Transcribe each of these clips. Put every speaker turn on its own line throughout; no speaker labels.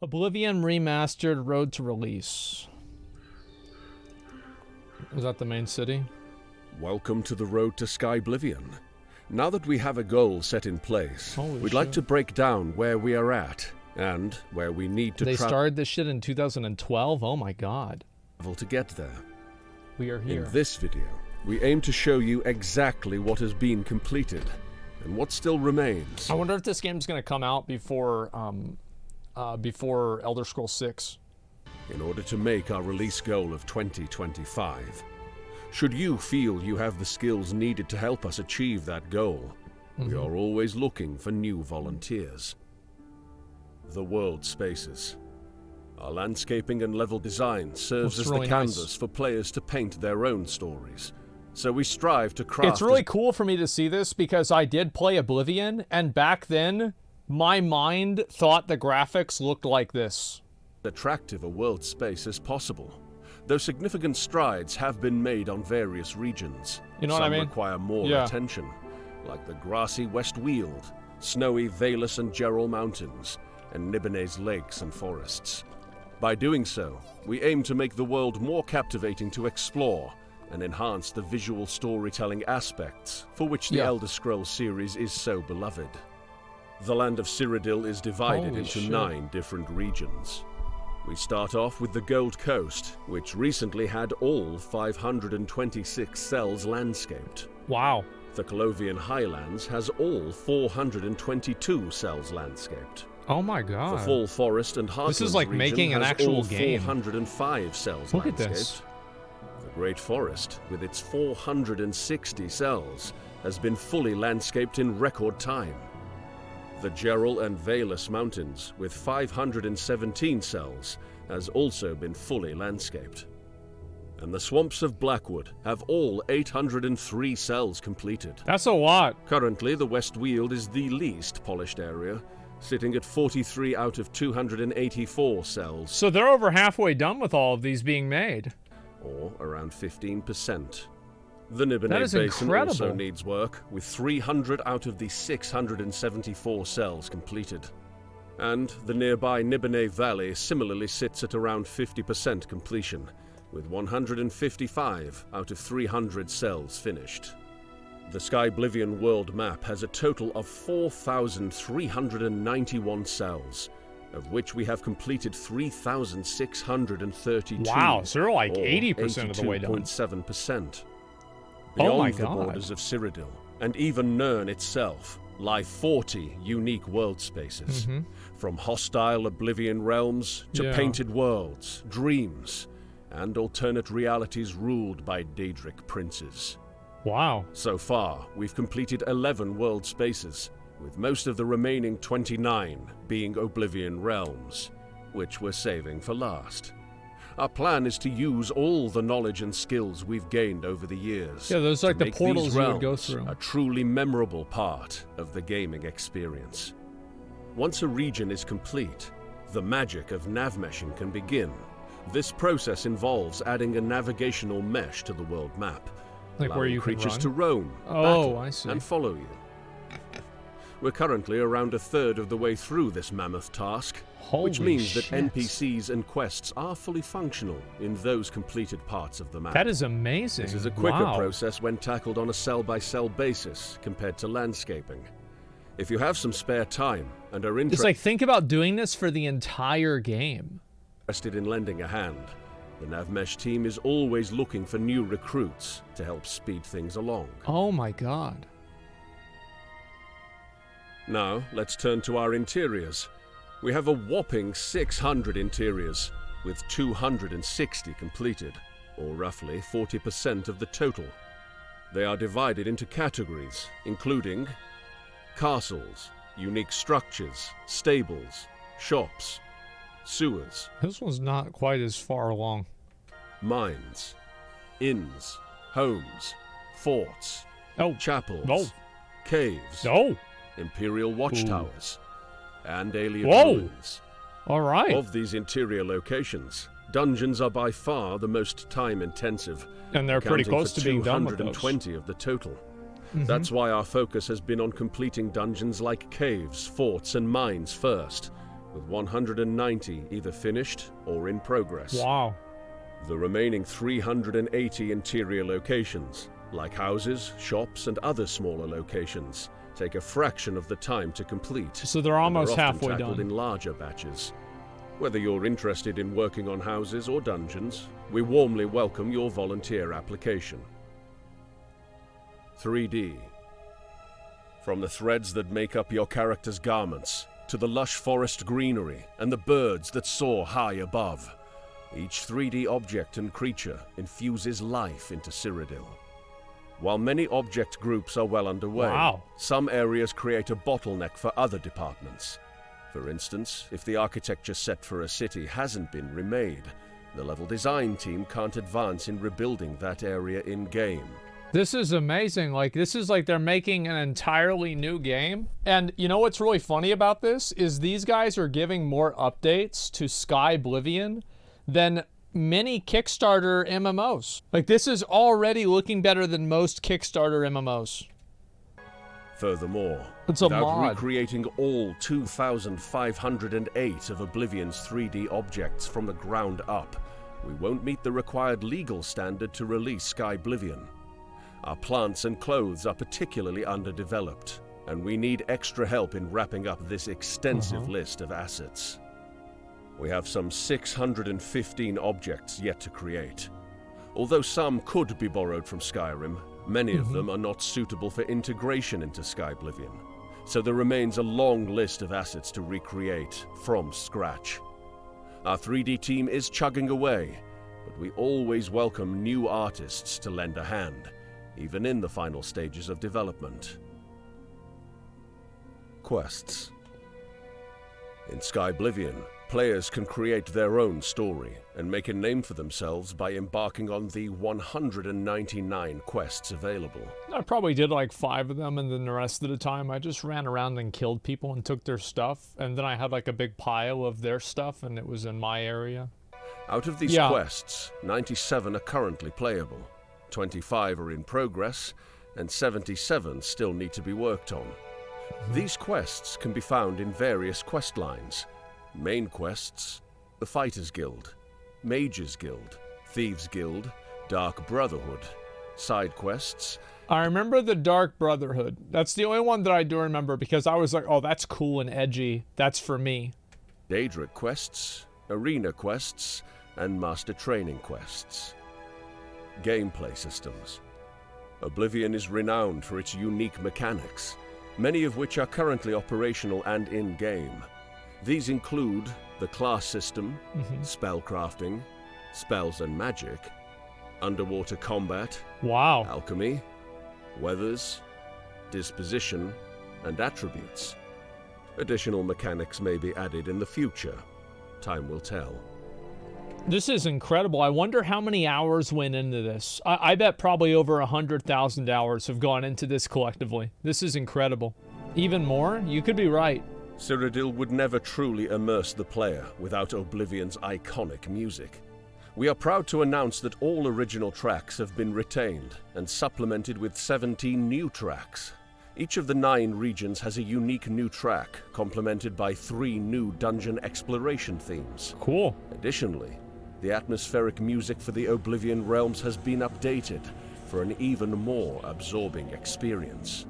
Oblivion Remastered Road to Release. Was that the main city?
Welcome to the road to Skyblivion. Now that we have a goal set in place, we'd like to break down where we are at and where we need to
They started this shit in 2012? Oh my god.
travel to get there.
We are here.
In this video, we aim to show you exactly what has been completed and what still remains.
I wonder if this game's going to come out before Elder Scrolls 6.
In order to make our release goal of 2025. Should you feel you have the skills needed to help us achieve that goal, we are always looking for new volunteers. The world spaces. Our landscaping and level design serves as
really
the canvas for players to paint their own stories. So we strive to craft...
It's really cool for me to see this because I did play Oblivion, and back then, my mind thought the graphics looked like this.
Attractive a world space as possible, though significant strides have been made on various regions.
You know what I mean?
Some require more attention, like the grassy West Weald, snowy Valus and Gerald Mountains, and Nibbene's lakes and forests. By doing so, we aim to make the world more captivating to explore and enhance the visual storytelling aspects for which the Elder Scrolls series is so beloved. The land of Cyrodiil is divided into 9 different regions. We start off with the Gold Coast, which recently had all 526 cells landscaped.
Wow.
The Colovian Highlands has all 422 cells landscaped.
Oh my god.
The Fall Forest and Heartlands
This is like
region
making an
has
actual
all
game.
405 cells
Look
landscaped.
at this.
The Great Forest, with its 460 cells, has been fully landscaped in record time. The Gerald and Valus Mountains, with 517 cells, has also been fully landscaped. And the Swamps of Blackwood have all 803 cells completed.
That's a lot.
Currently, the West Weald is the least polished area, sitting at 43 out of 284 cells.
So they're over halfway done with all of these being made.
Or around 15%. The Nibbene
That is
Basin
incredible.
also needs work, with 300 out of the 674 cells completed. And the nearby Nibbene Valley similarly sits at around 50% completion, with 155 out of 300 cells finished. The Skyblivion world map has a total of 4,391 cells, of which we have completed 3,632.
Wow, so they're like 80% of the way done.
82.7%.
Oh my
Beyond the
god.
borders of Cyrodiil, and even Nirn itself, lie 40 unique world spaces. From hostile Oblivion realms to painted worlds, dreams, and alternate realities ruled by Daedric princes.
Wow.
So far, we've completed 11 world spaces, with most of the remaining 29 being Oblivion realms, which we're saving for last. Our plan is to use all the knowledge and skills we've gained over the years.
Yeah, those are like
to
the
make
portals
these
you would go
realms
through.
a truly memorable part of the gaming experience. Once a region is complete, the magic of navmeshing can begin. This process involves adding a navigational mesh to the world map,
Like where
allowing
you can
creatures
run?
to roam,
Oh,
battle,
I see.
and follow you. We're currently around a third of the way through this mammoth task, which
Holy
means that
shit.
NPCs and quests are fully functional in those completed parts of the map.
That is amazing.
This is a quicker
Wow.
process when tackled on a cell-by-cell basis compared to landscaping. If you have some spare time and are
It's like, think about doing this for the entire game.
interested in lending a hand, the NavMesh team is always looking for new recruits to help speed things along.
Oh my god.
Now, let's turn to our interiors. We have a whopping 600 interiors, with 260 completed, or roughly 40% of the total. They are divided into categories, including castles, unique structures, stables, shops, sewers,
This one's not quite as far along.
mines, inns, homes, forts,
Oh.
chapels,
No.
caves,
No.
imperial watchtowers, and alien
Whoa.
ruins.
All right.
Of these interior locations, dungeons are by far the most time-intensive,
And they're pretty
accounting
close
for
to being done with those.
220 of the total. That's why our focus has been on completing dungeons like caves, forts, and mines first, with 190 either finished or in progress.
Wow.
The remaining 380 interior locations, like houses, shops, and other smaller locations, take a fraction of the time to complete.
So they're almost
often
halfway
tackled
done.
in larger batches. Whether you're interested in working on houses or dungeons, we warmly welcome your volunteer application. 3D. From the threads that make up your character's garments, to the lush forest greenery and the birds that soar high above, each 3D object and creature infuses life into Cyrodiil. While many object groups are well underway, some areas create a bottleneck for other departments. For instance, if the architecture set for a city hasn't been remade, the level design team can't advance in rebuilding that area in-game.
This is amazing. Like, this is like they're making an entirely new game. And you know what's really funny about this is these guys are giving more updates to Skyblivion than many Kickstarter MMOs. Like, this is already looking better than most Kickstarter MMOs.
Furthermore,
it's a
without
mod.
recreating all 2,508 of Oblivion's 3D objects from the ground up, we won't meet the required legal standard to release Skyblivion. Our plants and clothes are particularly underdeveloped, and we need extra help in wrapping up this extensive list of assets. We have some 615 objects yet to create. Although some could be borrowed from Skyrim, many of them are not suitable for integration into Skyblivion, so there remains a long list of assets to recreate from scratch. Our 3D team is chugging away, but we always welcome new artists to lend a hand, even in the final stages of development. Quests. In Skyblivion, players can create their own story and make a name for themselves by embarking on the 199 quests available.
I probably did like 5 of them, and then the rest of the time I just ran around and killed people and took their stuff, and then I had like a big pile of their stuff, and it was in my area.
Out of these quests, 97 are currently playable, 25 are in progress, and 77 still need to be worked on. These quests can be found in various quest lines. Main quests, the Fighters Guild, Mages Guild, Thieves Guild, Dark Brotherhood. Side quests.
I remember the Dark Brotherhood. That's the only one that I do remember because I was like, oh, that's cool and edgy. That's for me.
Daedric quests, Arena quests, and Master Training quests. Gameplay systems. Oblivion is renowned for its unique mechanics, many of which are currently operational and in-game. These include the class system, spellcrafting, spells and magic, underwater combat, alchemy, weathers, disposition, and attributes. Additional mechanics may be added in the future. Time will tell.
This is incredible. I wonder how many hours went into this. I bet probably over 100,000 hours have gone into this collectively. This is incredible. Even more? You could be right.
Cyrodiil would never truly immerse the player without Oblivion's iconic music. We are proud to announce that all original tracks have been retained and supplemented with 17 new tracks. Each of the 9 regions has a unique new track, complemented by 3 new dungeon exploration themes.
Cool.
Additionally, the atmospheric music for the Oblivion realms has been updated for an even more absorbing experience.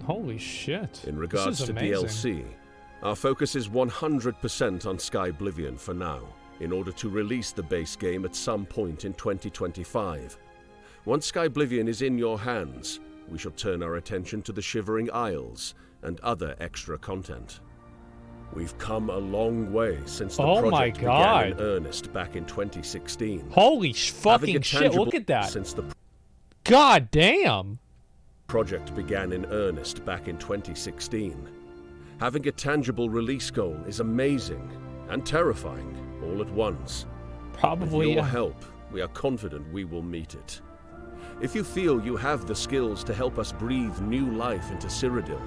Holy shit.
In regards to DLC, our focus is 100% on Skyblivion for now, in order to release the base game at some point in 2025. Once Skyblivion is in your hands, we shall turn our attention to the Shivering Isles and other extra content. We've come a long way since the project began in earnest back in 2016.
Holy fucking shit, look at that.
Since the
God damn.
Project began in earnest back in 2016. Having a tangible release goal is amazing and terrifying all at once.
Probably.
With your help, we are confident we will meet it. If you feel you have the skills to help us breathe new life into Cyrodiil,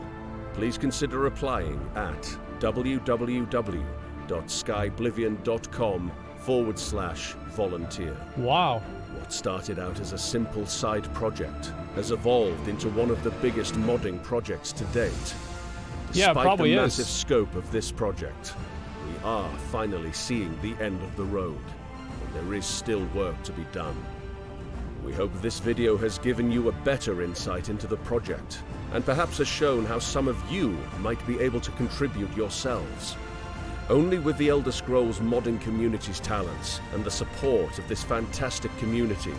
please consider applying at www.skyblivion.com/volunteer.
Wow.
What started out as a simple side project has evolved into one of the biggest modding projects to date.
Yeah, it probably
Despite the
is.
massive scope of this project, we are finally seeing the end of the road, but there is still work to be done. We hope this video has given you a better insight into the project, and perhaps has shown how some of you might be able to contribute yourselves. Only with the Elder Scrolls modding community's talents and the support of this fantastic community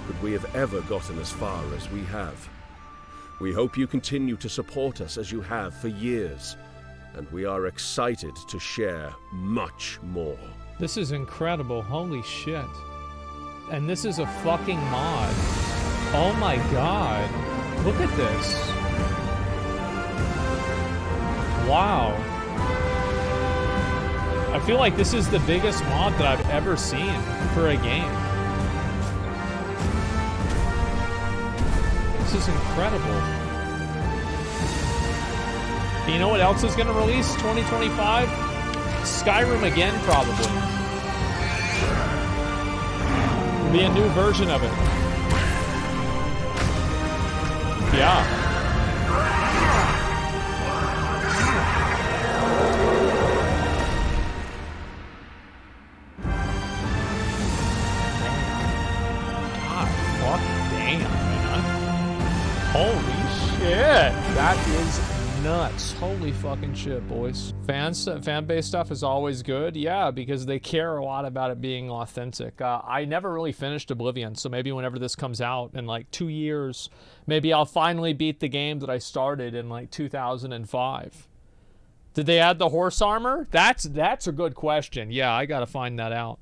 could we have ever gotten as far as we have. We hope you continue to support us as you have for years, and we are excited to share much more.
This is incredible. Holy shit. And this is a fucking mod. Oh my god. Look at this. Wow. I feel like this is the biggest mod that I've ever seen for a game. This is incredible. You know what else is going to release 2025? Skyrim again, probably. Be a new version of it. Yeah. God, fuck damn, man. Holy shit. That is nuts. Holy fucking shit, boys. Fan base stuff is always good. Yeah, because they care a lot about it being authentic. I never really finished Oblivion, so maybe whenever this comes out in like 2 years, maybe I'll finally beat the game that I started in like 2005. Did they add the horse armor? That's a good question. Yeah, I gotta find that out.